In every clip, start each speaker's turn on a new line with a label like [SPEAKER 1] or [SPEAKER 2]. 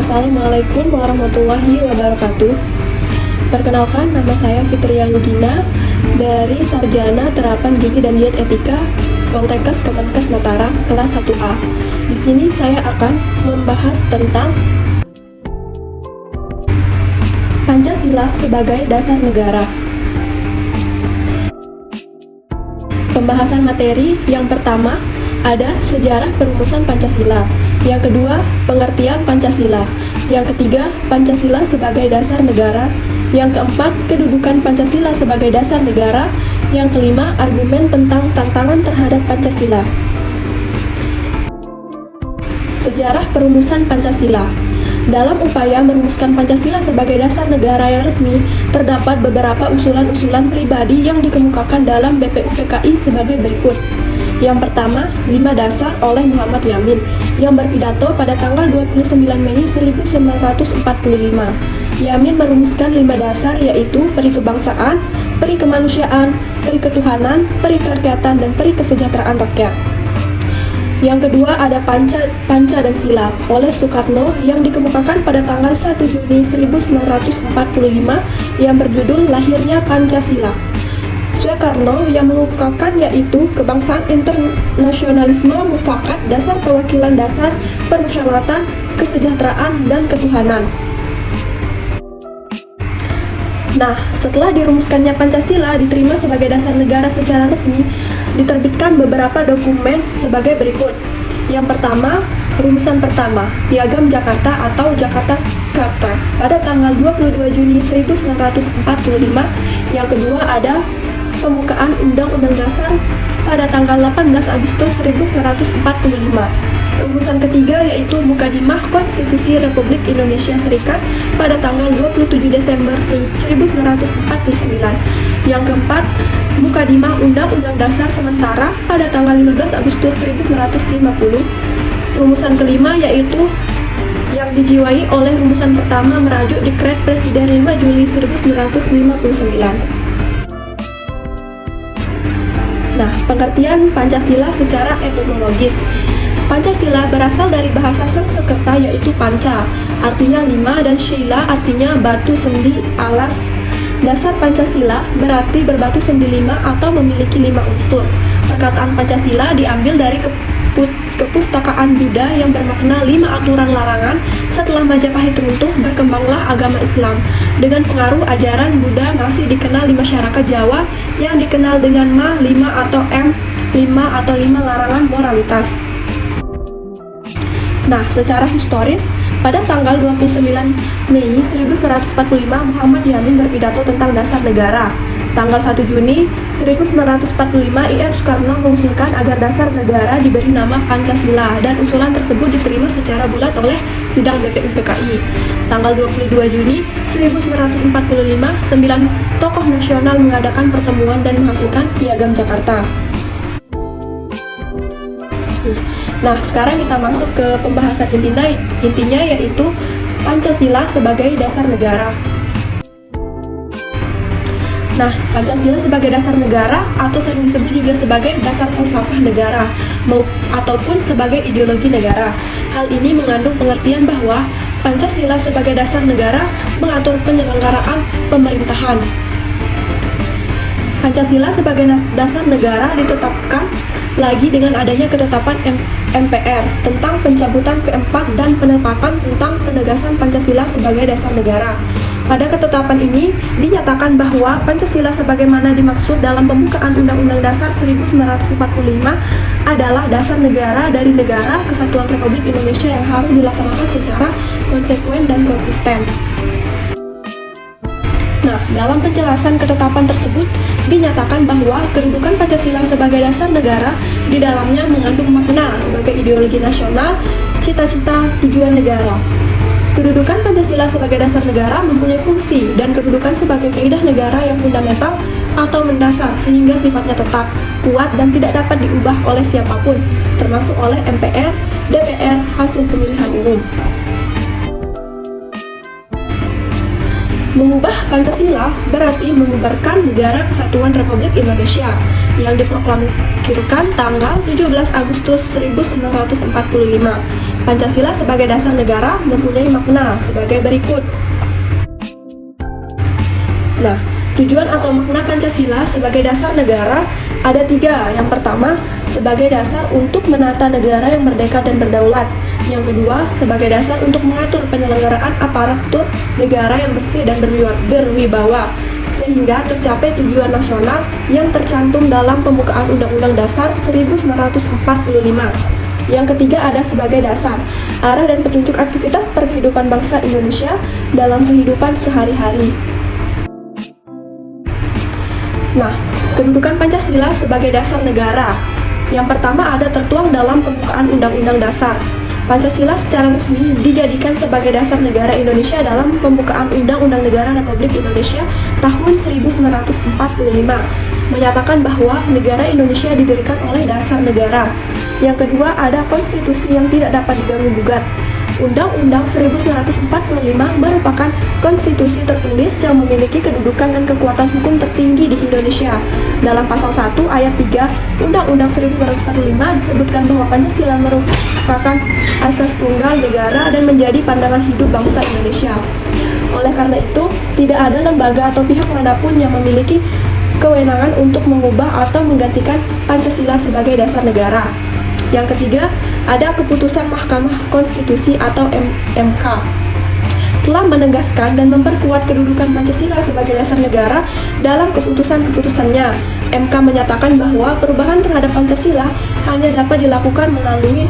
[SPEAKER 1] Assalamualaikum warahmatullahi wabarakatuh. Perkenalkan, nama saya Fitria Lugina dari Sarjana Terapan Gizi dan Diet Etika Poltekkes Kemenkes Mataram kelas 1A. Di sini saya akan membahas tentang Pancasila sebagai dasar negara. Pembahasan materi yang pertama ada sejarah perumusan Pancasila. Yang kedua, pengertian Pancasila. Yang ketiga, Pancasila sebagai dasar negara. Yang keempat, kedudukan Pancasila sebagai dasar negara. Yang kelima, argumen tentang tantangan terhadap Pancasila. Sejarah perumusan Pancasila. Dalam upaya merumuskan Pancasila sebagai dasar negara yang resmi, terdapat beberapa usulan-usulan pribadi yang dikemukakan dalam BPUPKI sebagai berikut. Yang pertama, 5 dasar oleh Muhammad Yamin yang berpidato pada tanggal 29 Mei 1945. Yamin merumuskan 5 dasar yaitu peri kebangsaan, peri kemanusiaan, peri ketuhanan, peri kerakyatan, dan peri kesejahteraan rakyat. Yang kedua ada Panca dan Sila oleh Soekarno yang dikemukakan pada tanggal 1 Juni 1945 yang berjudul Lahirnya Pancasila. Soekarno yang mengemukakan yaitu kebangsaan, internasionalisme, mufakat, dasar perwakilan dasar, permusyawaratan, kesejahteraan, dan ketuhanan. Nah, setelah dirumuskannya Pancasila diterima sebagai dasar negara secara resmi, diterbitkan beberapa dokumen sebagai berikut. Yang pertama, rumusan pertama, Piagam Jakarta atau Jakarta Charter pada tanggal 22 Juni 1945. Yang kedua ada pembukaan Undang-Undang Dasar pada tanggal 18 Agustus 1945. Rumusan ketiga yaitu Mukadimah Konstitusi Republik Indonesia Serikat pada tanggal 27 Desember 1949. Yang keempat, Mukadimah Undang-Undang Dasar Sementara pada tanggal 15 Agustus 1950. Rumusan kelima yaitu yang dijiwai oleh rumusan pertama merajuk Dekret Presiden 5 Juli 1959. Nah, pengertian Pancasila secara etimologis. Pancasila berasal dari bahasa Sanskerta yaitu panca, artinya 5, dan shila artinya batu, sendi, alas. Dasar Pancasila berarti berbatu sendi 5 atau memiliki 5 unsur. Perkataan Pancasila diambil dari kepustakaan Buddha yang bermakna 5 aturan larangan. Setelah Majapahit runtuh, berkembanglah agama Islam. Dengan pengaruh ajaran Buddha masih dikenal di masyarakat Jawa yang dikenal dengan Ma 5 atau M5 atau 5 larangan moralitas. Nah, secara historis, pada tanggal 29 Mei 1945 Muhammad Yamin berpidato tentang dasar negara. Tanggal 1 Juni 1945 IR Soekarno mengusulkan agar dasar negara diberi nama Pancasila dan usulan tersebut diterima secara bulat oleh sidang BPUPKI. Tanggal 22 Juni 1945 9 tokoh nasional mengadakan pertemuan dan menghasilkan Piagam Jakarta. Nah, sekarang kita masuk ke pembahasan intinya yaitu Pancasila sebagai dasar negara. Nah, Pancasila sebagai dasar negara atau sering disebut juga sebagai dasar falsafah negara ataupun sebagai ideologi negara. Hal ini mengandung pengertian bahwa Pancasila sebagai dasar negara mengatur penyelenggaraan pemerintahan. Pancasila sebagai dasar negara ditetapkan lagi dengan adanya ketetapan MPR tentang pencabutan P4 dan penetapan tentang penegasan Pancasila sebagai dasar negara. Pada ketetapan ini dinyatakan bahwa Pancasila sebagaimana dimaksud dalam pembukaan Undang-Undang Dasar 1945 adalah dasar negara dari Negara Kesatuan Republik Indonesia yang harus dilaksanakan secara konsekuen dan konsisten. Nah, dalam penjelasan ketetapan tersebut dinyatakan bahwa kedudukan Pancasila sebagai dasar negara di dalamnya mengandung makna sebagai ideologi nasional, cita-cita, tujuan negara. Kedudukan Pancasila sebagai dasar negara mempunyai fungsi dan kedudukan sebagai kaidah negara yang fundamental atau mendasar sehingga sifatnya tetap, kuat, dan tidak dapat diubah oleh siapapun, termasuk oleh MPR, DPR, hasil pemilihan umum. Mengubah Pancasila berarti mengubarkan Negara Kesatuan Republik Indonesia yang diproklamasikan tanggal 17 Agustus 1945. Pancasila sebagai dasar negara mempunyai makna sebagai berikut. Nah, tujuan atau makna Pancasila sebagai dasar negara ada 3. Yang pertama, sebagai dasar untuk menata negara yang merdeka dan berdaulat. Yang kedua, sebagai dasar untuk mengatur penyelenggaraan aparatur negara yang bersih dan berwibawa, sehingga tercapai tujuan nasional yang tercantum dalam pembukaan Undang-Undang Dasar 1945. Yang ketiga ada sebagai dasar, arah dan petunjuk aktivitas perhidupan bangsa Indonesia dalam kehidupan sehari-hari. Nah, kedudukan Pancasila sebagai dasar negara. Yang pertama ada tertuang dalam pembukaan Undang-Undang Dasar. Pancasila secara resmi dijadikan sebagai dasar negara Indonesia dalam pembukaan Undang-Undang Negara Republik Indonesia tahun 1945, menyatakan bahwa negara Indonesia didirikan oleh dasar negara. Yang kedua ada konstitusi yang tidak dapat diganggu-gugat. Undang-Undang 1945 merupakan konstitusi tertulis yang memiliki kedudukan dan kekuatan hukum tertinggi di Indonesia. Dalam pasal 1 ayat 3 Undang-Undang 1945 disebutkan bahwa Pancasila merupakan asas tunggal negara dan menjadi pandangan hidup bangsa Indonesia. Oleh karena itu, tidak ada lembaga atau pihak manapun yang memiliki kewenangan untuk mengubah atau menggantikan Pancasila sebagai dasar negara. Yang ketiga, ada keputusan Mahkamah Konstitusi atau MK telah menegaskan dan memperkuat kedudukan Pancasila sebagai dasar negara dalam keputusan-keputusannya. MK menyatakan bahwa perubahan terhadap Pancasila hanya dapat dilakukan melalui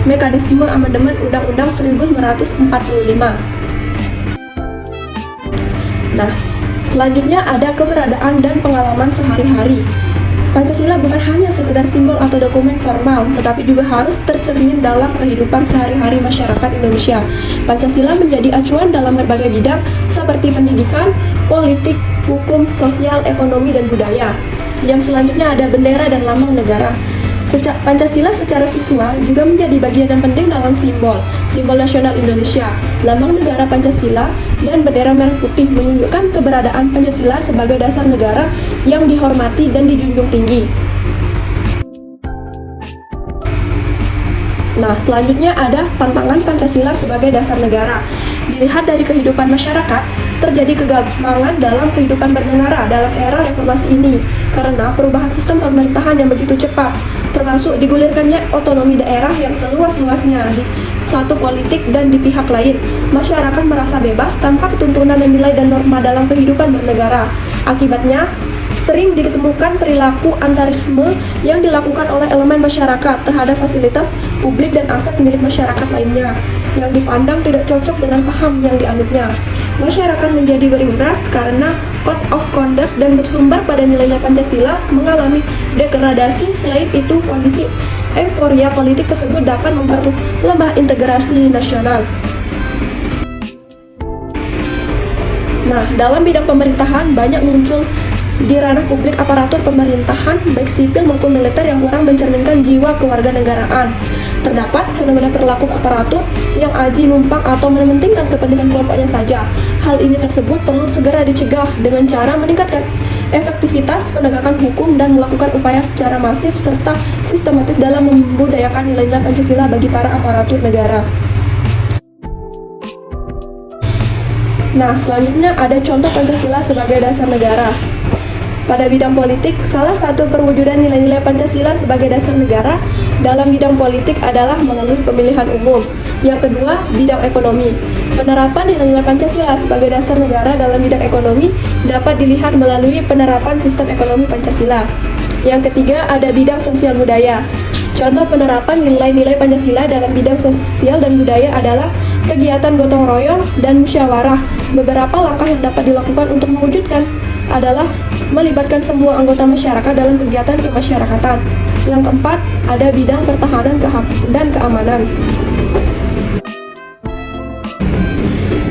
[SPEAKER 1] mekanisme amandemen Undang-Undang 1945. Nah, selanjutnya ada keberadaan dan pengalaman sehari-hari. Pancasila bukan hanya sekedar simbol atau dokumen formal, tetapi juga harus tercermin dalam kehidupan sehari-hari masyarakat Indonesia. Pancasila menjadi acuan dalam berbagai bidang seperti pendidikan, politik, hukum, sosial, ekonomi, dan budaya. Yang selanjutnya ada bendera dan lambang negara. Pancasila secara visual juga menjadi bagian yang penting dalam simbol nasional Indonesia. Lambang negara Pancasila dan bendera merah putih menunjukkan keberadaan Pancasila sebagai dasar negara yang dihormati dan dijunjung tinggi. Nah, selanjutnya ada tantangan Pancasila sebagai dasar negara. Dilihat dari kehidupan masyarakat, terjadi kegampangan dalam kehidupan bernegara dalam era reformasi ini karena perubahan sistem pemerintahan yang begitu cepat, termasuk digulirkannya otonomi daerah yang seluas-luasnya di suatu politik dan di pihak lain. Masyarakat merasa bebas tanpa ketuntunan dan nilai dan norma dalam kehidupan bernegara. Akibatnya, sering ditemukan perilaku antarisme yang dilakukan oleh elemen masyarakat terhadap fasilitas publik dan aset milik masyarakat lainnya yang dipandang tidak cocok dengan paham yang dianutnya. Masyarakat menjadi berimbas karena code of conduct dan bersumber pada nilai-nilai Pancasila mengalami degradasi. Selain itu, kondisi euforia politik tersebut dapat memperlemah integrasi nasional. Nah, dalam bidang pemerintahan banyak muncul di ranah publik aparatur pemerintahan baik sipil maupun militer yang kurang mencerminkan jiwa kewarganegaraan. Terdapat fenomena perilaku aparatur yang aji numpang atau mementingkan kepentingan kelompoknya saja. Hal ini tersebut perlu segera dicegah dengan cara meningkatkan efektivitas penegakan hukum dan melakukan upaya secara masif serta sistematis dalam membudayakan nilai-nilai Pancasila bagi para aparatur negara. Nah, selanjutnya ada contoh Pancasila sebagai dasar negara. Pada bidang politik, salah satu perwujudan nilai-nilai Pancasila sebagai dasar negara dalam bidang politik adalah melalui pemilihan umum. Yang kedua, bidang ekonomi. Penerapan nilai-nilai Pancasila sebagai dasar negara dalam bidang ekonomi dapat dilihat melalui penerapan sistem ekonomi Pancasila. Yang ketiga, ada bidang sosial budaya. Contoh penerapan nilai-nilai Pancasila dalam bidang sosial dan budaya adalah kegiatan gotong royong dan musyawarah. Beberapa langkah yang dapat dilakukan untuk mewujudkan adalah melibatkan semua anggota masyarakat dalam kegiatan kemasyarakatan. Yang keempat, ada bidang pertahanan dan keamanan.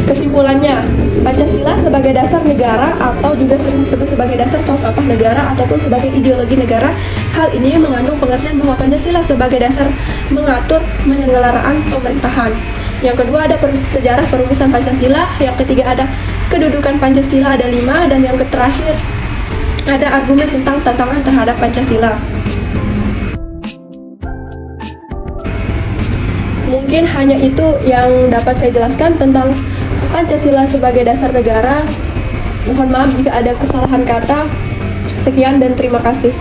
[SPEAKER 1] Kesimpulannya, Pancasila sebagai dasar negara atau juga sering disebut sebagai dasar falsafah negara ataupun sebagai ideologi negara. Hal ini mengandung pengertian bahwa Pancasila sebagai dasar mengatur penyelenggaraan pemerintahan. Yang kedua ada sejarah perumusan Pancasila. Yang ketiga ada kedudukan Pancasila ada 5, dan yang terakhir ada argumen tentang tantangan terhadap Pancasila. Mungkin hanya itu yang dapat saya jelaskan tentang Pancasila sebagai dasar negara. Mohon maaf jika ada kesalahan kata. Sekian dan terima kasih.